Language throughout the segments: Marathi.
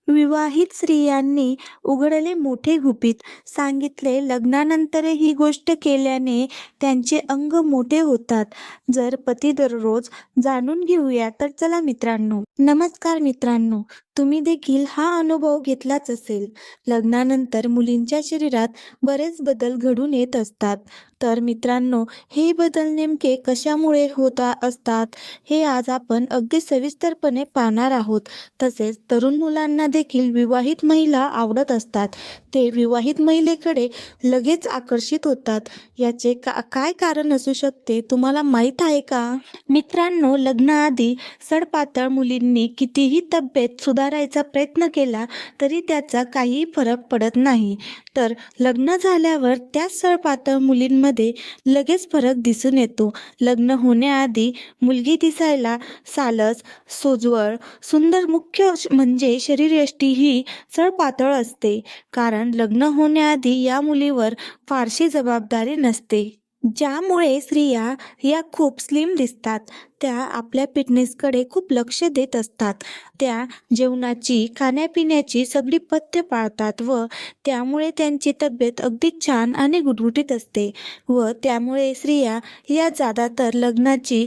विवाहित स्त्रियांनी उघडले मोठे गुपित, सांगितले लग्नानंतरही ही गोष्ट केल्याने त्यांचे अंग मोठे होतात. जर पती दररोज जाणून घेऊया तर चला मित्रांनो. नमस्कार मित्रांनो, तुम्ही देखील हा अनुभव घेतलाच असेल. लग्नानंतर मुलींच्या शरीरात बरेच बदल घडून येत असतात. तर मित्रांनो, हे बदल नेमके कशामुळे होत असतात हे आज आपण अगदी सविस्तरपणे पाहणार आहोत. तसेच तरुण मुलांना देखील विवाहित महिला आवडत असतात. ते विवाहित महिलेकडे लगेच आकर्षित होतात. याचे काय कारण असू शकते तुम्हाला माहीत आहे का? मित्रांनो, लग्नाआधी सडपातळ मुलींनी कितीही तब्येत सुधारायचा प्रयत्न केला तरी त्याचा काहीही फरक पडत नाही. तर लग्न झाल्यावर त्या सडपातळ मुलींमध्ये लगेच फरक दिसून येतो. लग्न होण्याआधी मुलगी दिसायला सालस, सोज्वळ, सुंदर, मुख्य म्हणजे शरीरयष्टी ही सडपातळ असते. कारण लग्न होण्याआधी या मुलीवर फारशी जबाबदारी नसते. ज्यामुळे स्त्रिया या खूप स्लिम दिसतात. त्या आपल्या फिटनेसकडे खूप लक्ष देत असतात. त्या जेवणाची, खाण्यापिण्याची सगळी पथ्य पाळतात व त्यामुळे त्यांची तब्येत अगदी छान आणि गुटगुटीत असते व त्यामुळे स्त्रिया या ज्यादातर लग्नाआधी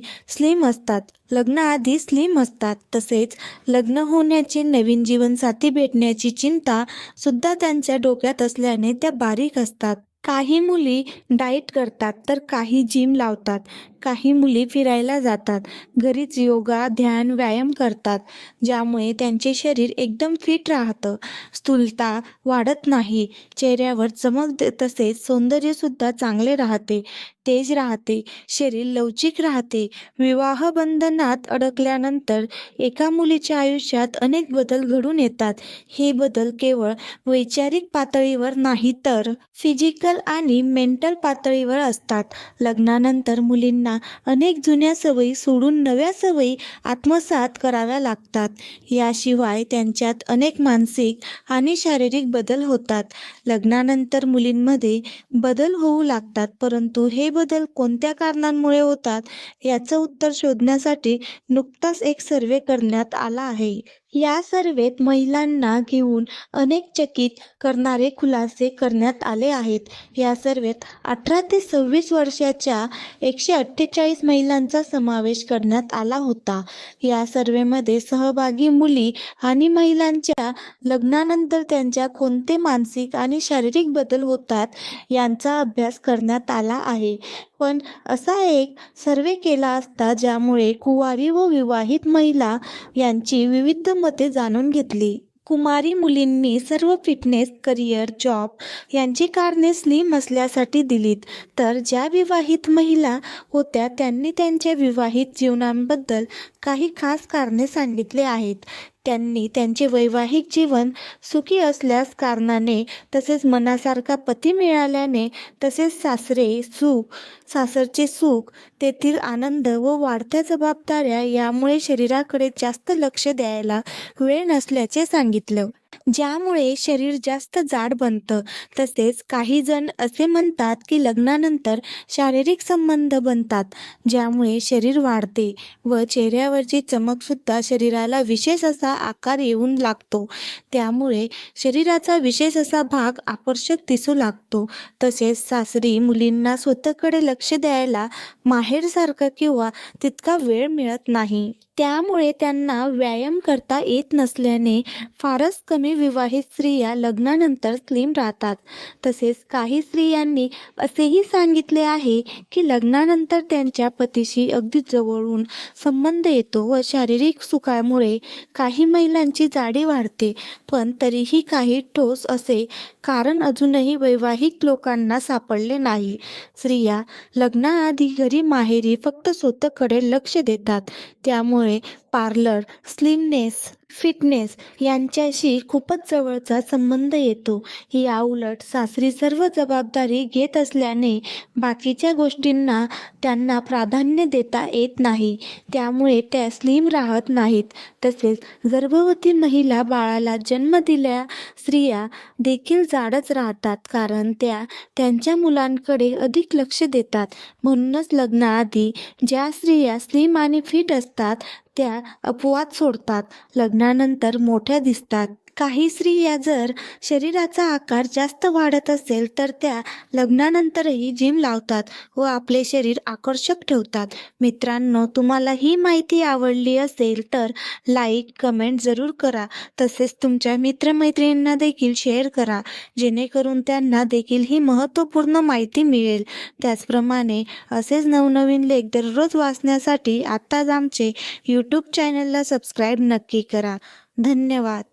स्लिम असतात. तसेच लग्न होण्याची, नवीन जीवनसाथी भेटण्याची चिंता सुद्धा त्यांच्या डोक्यात असल्याने त्या बारीक असतात. काही मुली डाएट करतात तर काही जिम लावतात. काही मुली फिरायला जातात. घरीच योगा, ध्यान, व्यायाम करतात. ज्यामुळे त्यांचे शरीर एकदम फिट राहतं. स्थूलता वाढत नाही. चेहऱ्यावर चमक तसेच सौंदर्यसुद्धा चांगले राहते. तेज राहते. शरीर लवचिक राहते. विवाह बंधनात अडकल्यानंतर एका मुलीच्या आयुष्यात अनेक बदल घडून येतात. हे बदल केवळ वैचारिक पातळीवर नाही तर फिजिकल आणि मेंटल पातळीवर असतात. लग्नानंतर मुलींना अनेक जुन्या सवयी सोडून नव्या सवयी आत्मसात कराव्या लागतात. याशिवाय त्यांच्यात अनेक मानसिक आणि शारीरिक बदल होतात. लग्नानंतर मुलींमध्ये बदल होऊ लागतात, परंतु हे बदल कोणत्या कारणांमुळे होतात याचं उत्तर शोधण्यासाठी नुकताच एक सर्व्हे करण्यात आला आहे. या सर्व्हेत महिलांना घेऊन अनेक चकित करणारे खुलासे करण्यात आले आहेत. या सर्व्हेत 18 ते 26 वर्षाच्या 148 महिलांचा समावेश करण्यात आला होता. या सर्व्हेमध्ये सहभागी मुली आणि महिलांच्या लग्नानंतर त्यांच्या कोणते मानसिक आणि शारीरिक बदल होतात यांचा अभ्यास करण्यात आला आहे. पण असा एक सर्व्हे केला असता ज्यामुळे कुवारी व विवाहित महिला यांची विविध मते जाणून घेतली. कुमारी मुलींनी सर्व फिटनेस, करिअर, जॉब यांची कारणे स्लिम असल्यासाठी दिलीत. तर ज्या विवाहित महिला होत्या त्यांनी त्यांच्या विवाहित जीवनाबद्दल काही खास कारणे सांगितले आहेत. त्यांनी त्यांचे वैवाहिक जीवन सुखी असल्यास कारणाने, तसेच मनासारखा पती मिळाल्याने, तसेच सासरचे सुख, तेथील आनंद व वाढत्या जबाबदाऱ्या यामुळे शरीराकडे जास्त लक्ष द्यायला वेळ नसल्याचे सांगितलं. ज्यामुळे शरीर जास्त जाड बनतं. तसेच काही जण असे म्हणतात की लग्नानंतर शारीरिक संबंध बनतात ज्यामुळे शरीर वाढते व चेहऱ्यावरची चमकसुद्धा शरीराला विशेष असा आकार येऊन लागतो. त्यामुळे शरीराचा विशेष असा भाग आकर्षक दिसू लागतो. तसेच सासरी मुलींना स्वतःकडे लक्ष द्यायला माहेरसारखा किंवा तितका वेळ मिळत नाही. त्यामुळे त्यांना व्यायाम करता येत नसल्याने फारच कमी विवाहित स्त्रिया लग्नानंतर स्लिम राहतात. तसेच काही स्त्रियांनी असेही सांगितले आहे की लग्नानंतर त्यांच्या पतीशी अगदी जवळून संबंध येतो व शारीरिक सुखामुळे काही महिलांची जाडी वाढते. पण तरीही काही ठोस असे कारण अजूनही वैवाहिक लोकांना सापडले नाही. स्त्रिया लग्नाआधी घरी माहेरी फक्त स्वतःकडे लक्ष देतात. त्यामुळे पार्लर, स्लिमनेस, फिटनेस यांच्याशी खूपच जवळचा संबंध येतो. या उलट सासरी सर्व जबाबदारी घेत असल्याने बाकीच्या गोष्टींना त्यांना प्राधान्य देता येत नाही. त्यामुळे त्या स्लिम राहत नाहीत. तसेच गर्भवती महिला, बाळाला जन्म दिलेल्या स्त्रिया देखील जाडच राहतात कारण त्या त्यांच्या मुलांकडे अधिक लक्ष देतात. म्हणूनच लग्नाआधी ज्या स्त्रिया स्लिम आणि फिट असतात त्या अपवाद सोडतात. लग्नानंतर मोठ्या दिसतात. काही स्त्रिया जर शरीराचा आकार जास्त वाढत असेल तर त्या लग्नानंतरही जिम लावतात व आपले शरीर आकर्षक ठेवतात. मित्रांनो, तुम्हाला ही माहिती आवडली असेल तर लाईक, कमेंट जरूर करा. तसेच तुमच्या मित्रमैत्रिणींना देखील शेअर करा, जेणेकरून त्यांना देखील ही महत्त्वपूर्ण माहिती मिळेल. त्याचप्रमाणे असेच नवनवीन लेख दररोज वाचण्यासाठी आत्ताच आमचे यूट्यूब चॅनलला सबस्क्राईब नक्की करा. धन्यवाद.